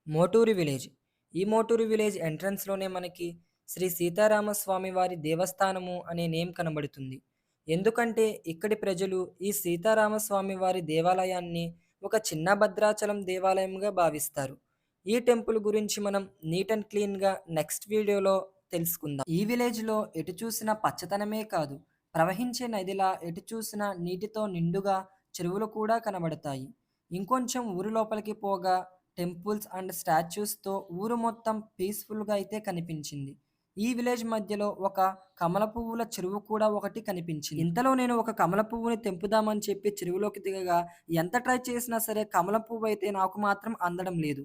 Moturu village. ఈ Moturu village ఎంట్రన్స్‌లోనే మనకి శ్రీ సీతారామస్వామి వారి దేవస్థానము అనే నేమ్ కనబడుతుంది. ఎందుకంటే ఇక్కడి ప్రజలు ఈ సీతారామస్వామి వారి దేవాలయాన్ని ఒక చిన్న భద్రాచలం దేవాలయంగా భావిస్తారు. ఈ టెంపుల్ గురించి మనం నీట్ అండ్ క్లీన్‌గా నెక్స్ట్ వీడియోలో తెలుసుకుందాం. ఈ విలేజ్‌లో ఎటు చూసినా పచ్చదనమే కాదు, ప్రవహించే నదిలా ఎటు చూసినా నీటితో నిండుగా చెరువులు కూడా కనబడతాయి. ఇంకొంచెం ఊరు లోపలికి పోగా టెంపుల్స్ అండ్ స్టాచ్యూస్‌తో ఊరు మొత్తం పీస్‌ఫుల్‌గా అయితే కనిపించింది. ఈ విలేజ్ మధ్యలో ఒక కమల పువ్వుల చెరువు కూడా ఒకటి కనిపించింది. ఇంతలో నేను ఒక కమల పువ్వుని తెంపుదామని చెప్పి చెరువులోకి దిగగా ఎంత ట్రై చేసినా సరే కమల పువ్వయితే నాకు మాత్రం అందడం లేదు.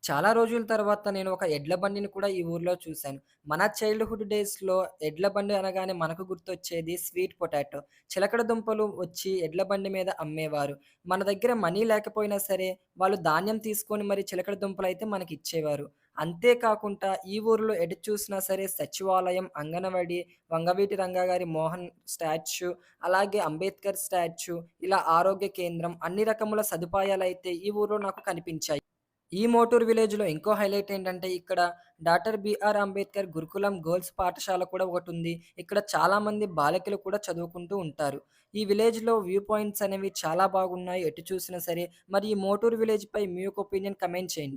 చాలా రోజుల తర్వాత నేను ఒక ఎడ్ల బండిని కూడా ఈ ఊర్లో చూశాను. మన చైల్డ్‌హుడ్ డేస్‌లో ఎడ్ల బండి అనగానే మనకు గుర్తొచ్చేది స్వీట్ పొటాటో. చిలకడ దుంపలు వచ్చి ఎడ్ల బండి మీద అమ్మేవారు. మన దగ్గర మనీ లేకపోయినా సరే వాళ్ళు ధాన్యం తీసుకొని మరి చిలకడ దుంపలైతే మనకిచ్చేవారు. అంతే కాకుండా ఈ ఊర్లో ఎటు చూసినా సరే సచివాలయం, అంగనవాడి, వంగవీటి రంగా గారి మోహన్ స్టాచ్యూ, అలాగే అంబేద్కర్ స్టాచ్యూ, ఇలా ఆరోగ్య కేంద్రం అన్ని రకముల సదుపాయాలైతే ఈ ఊర్లో నాకు కనిపించాయి. ఈ మోటూరు విలేజ్‌లో ఇంకో హైలైట్ ఏంటంటే ఇక్కడ డాక్టర్ బిఆర్ అంబేద్కర్ గురుకులం గర్ల్స్ పాఠశాల కూడా ఒకటుంది. ఇక్కడ చాలామంది బాలికలు కూడా చదువుకుంటూ ఉంటారు. ఈ విలేజ్‌లో వ్యూ పాయింట్స్ అనేవి చాలా బాగున్నాయి ఎటు చూసినా సరే. మరి ఈ మోటూరు విలేజ్‌పై మీ యొక్క ఒపీనియన్ కమెంట్ చేయండి.